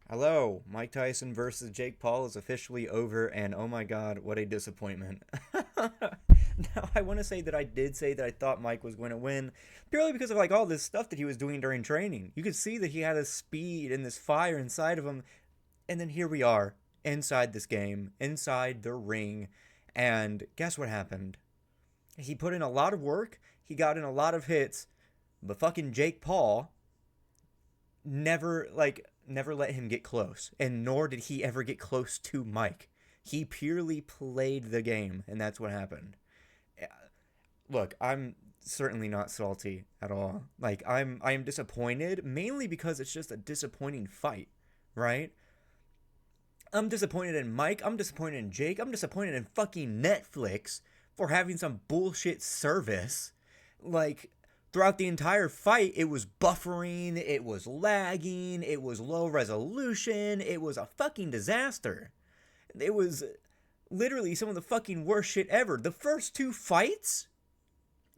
Hello, Mike Tyson versus Jake Paul is officially over, and oh my god, what a disappointment. Now, I want to say that I did say that I thought Mike was going to win, purely because of like all this stuff that he was doing during training. You could see that he had a speed and this fire inside of him, and then here we are, inside this game, inside the ring, and guess what happened? He put in a lot of work, he got in a lot of hits, but fucking Jake Paul never let him get close, and nor did he ever get close to Mike. He purely played the game, and that's what happened. Look, I'm certainly not salty at all. I am disappointed mainly because it's just a disappointing fight, right? I'm disappointed in Mike, I'm disappointed in Jake, I'm disappointed in fucking Netflix for having some bullshit service. Like, throughout the entire fight, it was buffering, it was lagging, it was low resolution, it was a fucking disaster. It was literally some of the fucking worst shit ever. The first two fights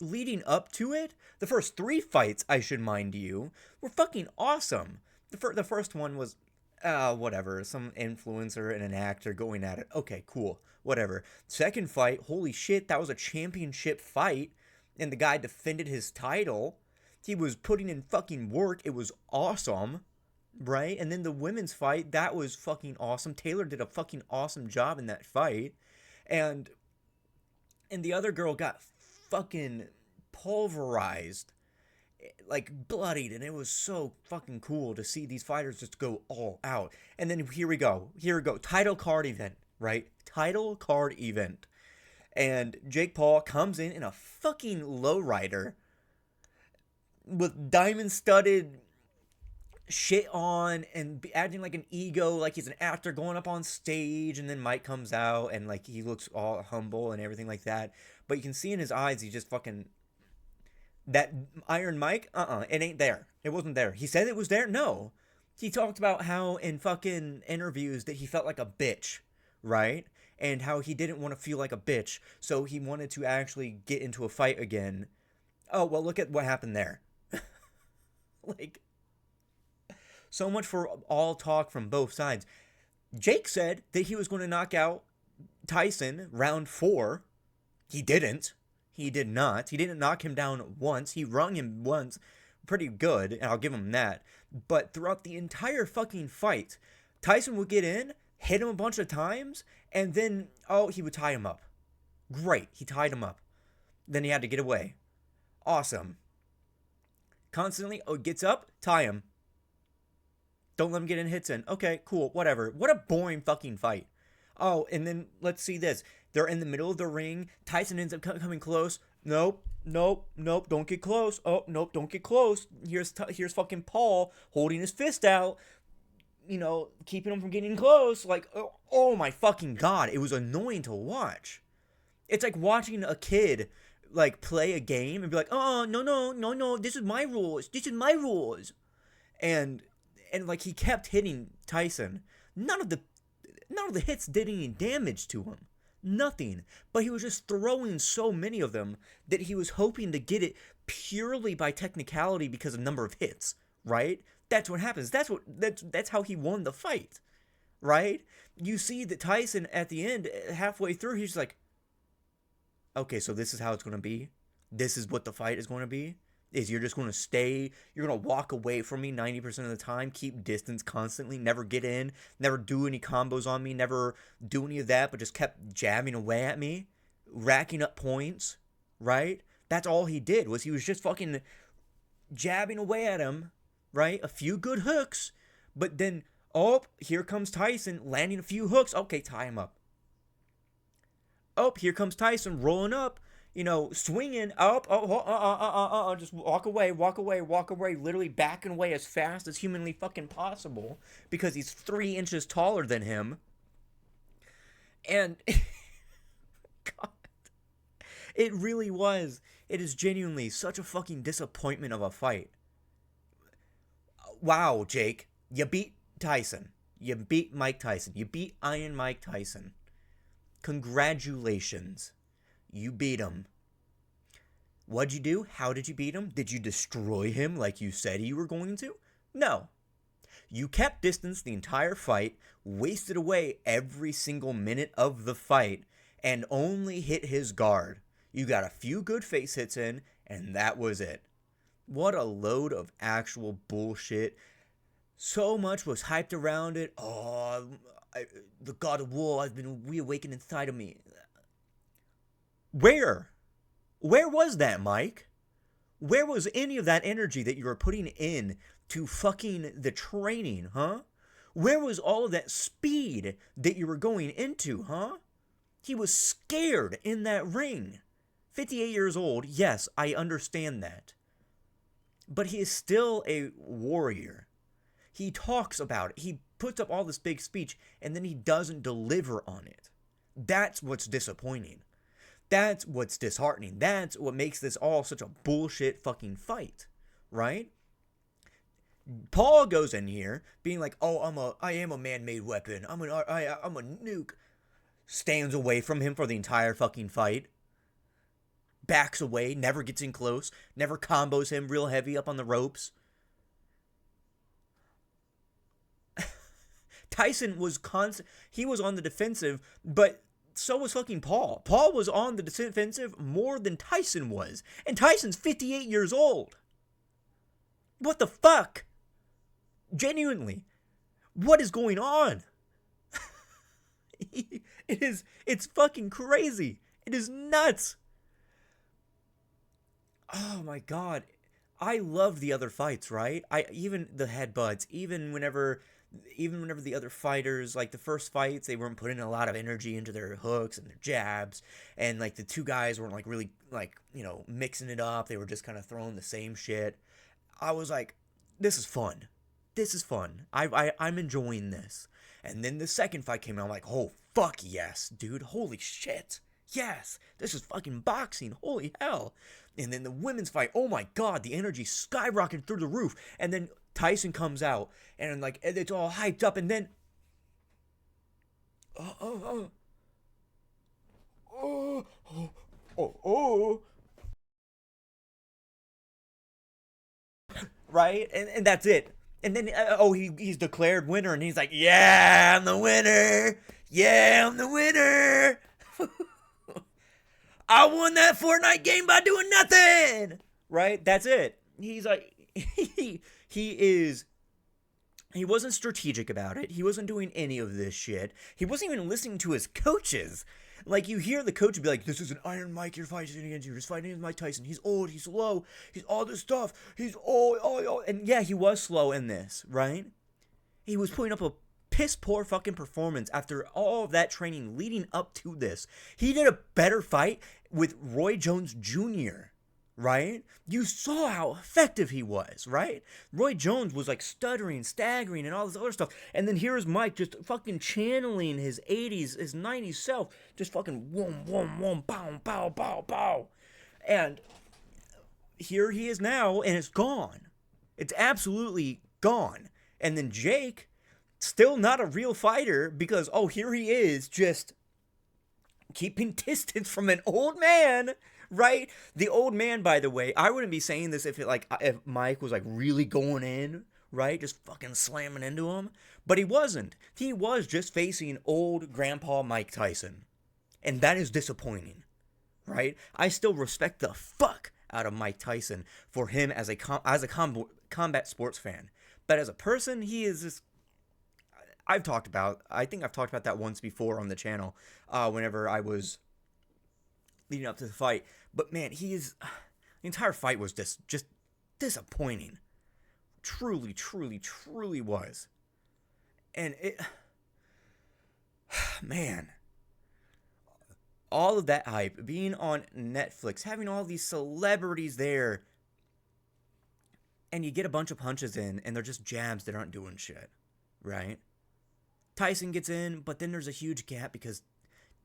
leading up to it, the first three fights, I should mind you, were fucking awesome. The first one was, whatever, some influencer and an actor going at it. Okay, cool, whatever. Second fight, holy shit, that was a championship fight, and the guy defended his title. He was putting in fucking work. It was awesome, right? And then the women's fight, that was fucking awesome. Taylor did a fucking awesome job in that fight. And the other girl got fucking pulverized, like bloodied, and it was so fucking cool to see these fighters just go all out. And then here we go, title card event, right? Title card event. And Jake Paul comes in a fucking lowrider with diamond studded shit on and acting like an ego, like he's an actor going up on stage. And then Mike comes out and like he looks all humble and everything like that. But you can see in his eyes, he just fucking. That Iron Mike, it ain't there. It wasn't there. He said it was there. No. He talked about how in fucking interviews that he felt like a bitch, right? And how he didn't want to feel like a bitch, so he wanted to actually get into a fight again. Oh, well, look at what happened there. Like, so much for all talk from both sides. Jake said that he was going to knock out Tyson round four. He didn't. He did not. He didn't knock him down once. He rung him once. Pretty good, and I'll give him that. But throughout the entire fucking fight, Tyson would get in, hit him a bunch of times, and then, oh, he would tie him up. Great. He tied him up. Then he had to get away. Awesome. Constantly, oh, gets up, tie him. Don't let him get in hits in. Okay, cool, whatever. What a boring fucking fight. Oh, and then let's see this. They're in the middle of the ring. Tyson ends up coming close. Nope, nope, nope. Don't get close. Oh, nope, don't get close. Here's fucking Paul holding his fist out. Keeping him from getting close. Like, oh my fucking god, it was annoying to watch. It's like watching a kid like play a game and be like, oh no no no no, this is my rules. This is my rules. And like he kept hitting Tyson. None of the hits did any damage to him. Nothing. But he was just throwing so many of them that he was hoping to get it purely by technicality because of number of hits, right? That's what happens. That's how he won the fight, right? You see that Tyson at the end, halfway through, he's just like, okay, so this is how it's going to be. This is what the fight is going to be. Is you're just going to stay, you're going to walk away from me 90% of the time, keep distance constantly, never get in, never do any combos on me, never do any of that, but just kept jabbing away at me, racking up points, right? That's all he did, was he was just fucking jabbing away at him, right? A few good hooks, but then, oh, here comes Tyson, landing a few hooks. Okay, tie him up. Oh, here comes Tyson rolling up, swinging up. Just walk away, walk away, walk away, literally backing away as fast as humanly fucking possible because he's 3 inches taller than him. And God, it really was. It is genuinely such a fucking disappointment of a fight. Wow, Jake, you beat Tyson. You beat Mike Tyson. You beat Iron Mike Tyson. Congratulations. You beat him. What'd you do? How did you beat him? Did you destroy him like you said you were going to? No. You kept distance the entire fight, wasted away every single minute of the fight, and only hit his guard. You got a few good face hits in, and that was it. What a load of actual bullshit. So much was hyped around it. Oh, the God of War has been reawakened inside of me. Where? Where was that, Mike? Where was any of that energy that you were putting in to fucking the training, huh? Where was all of that speed that you were going into, huh? He was scared in that ring. 58 years old, yes, I understand that. But he is still a warrior. He talks about it. He puts up all this big speech, and then he doesn't deliver on it. That's what's disappointing. That's what's disheartening. That's what makes this all such a bullshit fucking fight, right? Paul goes in here being like, "Oh, I am a man-made weapon. I'm a nuke." Stands away from him for the entire fucking fight. Backs away, never gets in close, never combos him real heavy up on the ropes. Tyson was he was on the defensive, but so was fucking Paul. Paul was on the defensive more than Tyson was. And Tyson's 58 years old. What the fuck? Genuinely. What is going on? It's fucking crazy. It is nuts. Oh my god. I love the other fights, right? Even the headbutts, even whenever the other fighters, like the first fights, they weren't putting a lot of energy into their hooks and their jabs, and like the two guys weren't like really like, mixing it up. They were just kind of throwing the same shit. I was like, this is fun. This is fun. I'm enjoying this. And then the second fight came out, I'm like, oh fuck yes, dude. Holy shit. Yes, this is fucking boxing. Holy hell. And then the women's fight, oh my god, the energy skyrocketed through the roof. And then Tyson comes out, and like it's all hyped up, and then right, and that's it. And then he's declared winner, and he's like, yeah, I'm the winner. Yeah, I'm the winner. I won that Fortnite game by doing nothing. Right? That's it. He's like, he wasn't strategic about it. He wasn't doing any of this shit. He wasn't even listening to his coaches. Like, you hear the coach be like, this is an Iron Mike you're fighting against. You're just fighting against Mike Tyson. He's old. He's slow. He's all this stuff. He's old. And yeah, he was slow in this, right? He was putting up a piss poor fucking performance after all of that training leading up to this. He did a better fight with Roy Jones Jr., right? You saw how effective he was, right? Roy Jones was like stuttering, staggering, and all this other stuff. And then here's Mike just fucking channeling his 80s, his 90s self. Just fucking whoom, whoom, whoom, pow, pow, pow, pow. And here he is now, and it's gone. It's absolutely gone. And then Jake, still not a real fighter because, here he is just keeping distance from an old man, right? The old man, by the way, I wouldn't be saying this if Mike was like really going in, right? Just fucking slamming into him. But he wasn't. He was just facing old grandpa Mike Tyson. And that is disappointing, right? I still respect the fuck out of Mike Tyson for him as a combat sports fan. But as a person, he is just, I think I've talked about that once before on the channel, whenever I was leading up to the fight. But man, the entire fight was just disappointing. Truly, truly, truly was. And man, all of that hype, being on Netflix, having all these celebrities there, and you get a bunch of punches in, and they're just jabs that aren't doing shit, right? Tyson gets in, but then there's a huge gap because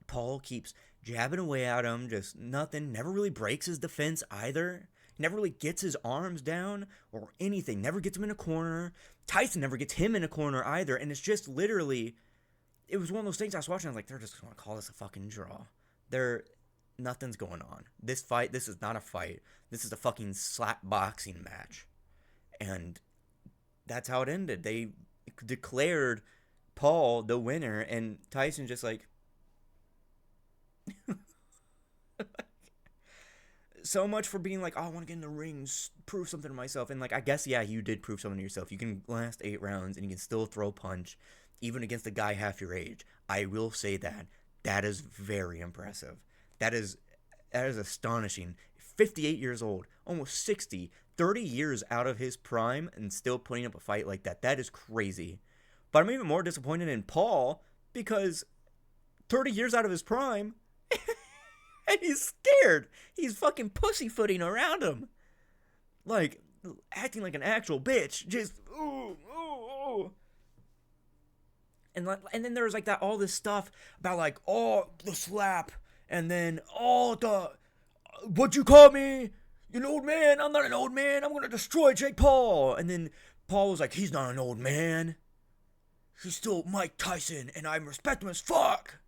Paul keeps jabbing away at him, just nothing, never really breaks his defense either, never really gets his arms down or anything, never gets him in a corner. Tyson never gets him in a corner either, and it's just literally, it was one of those things I was watching, I was like, they're just going to call this a fucking draw. Nothing's going on. This is not a fight. This is a fucking slap boxing match. And that's how it ended. They declared Paul the winner, and Tyson just like, so much for being like, oh, I want to get in the ring, prove something to myself. And like, I guess, yeah, you did prove something to yourself. You can last 8 rounds and you can still throw punch, even against a guy half your age. I will say that. That is very impressive. That is astonishing. 58 years old, almost 60, 30 years out of his prime, and still putting up a fight like that. That is crazy. But I'm even more disappointed in Paul, because 30 years out of his prime, and he's scared. He's fucking pussyfooting around him. Like, acting like an actual bitch. Just, ooh, ooh, ooh. And then there was like that, all this stuff about like, oh, the slap. And then, oh, what'd you call me? You're an old man. I'm not an old man. I'm going to destroy Jake Paul. And then Paul was like, he's not an old man. He's still Mike Tyson, and I respect him as fuck.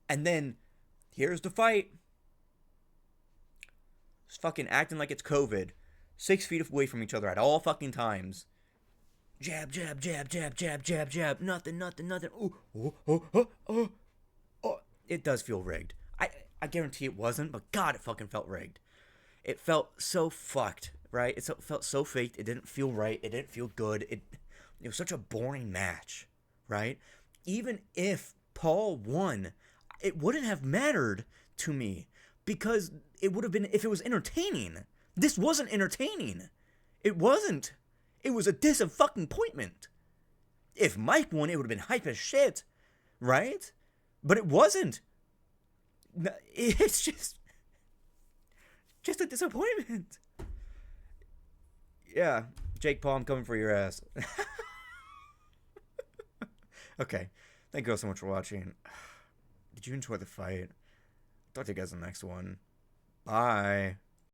And then, here's the fight. Just fucking acting like it's COVID. 6 feet away from each other at all fucking times. Jab, jab, jab, jab, jab, jab, jab. Nothing, nothing, nothing. Ooh, oh, oh, oh, oh, oh. It does feel rigged. I guarantee it wasn't, but God, it fucking felt rigged. It felt so fucked, right? It felt so faked. It didn't feel right. It didn't feel good. It was such a boring match, right? Even if Paul won, it wouldn't have mattered to me, because it would have been, if it was entertaining. This wasn't entertaining. It wasn't. It was a disappointment. If Mike won, it would have been hype as shit, right? But it wasn't. It's just a disappointment. Yeah, Jake Paul, I'm coming for your ass. Okay, thank you all so much for watching. Did you enjoy the fight? Talk to you guys in the next one. Bye.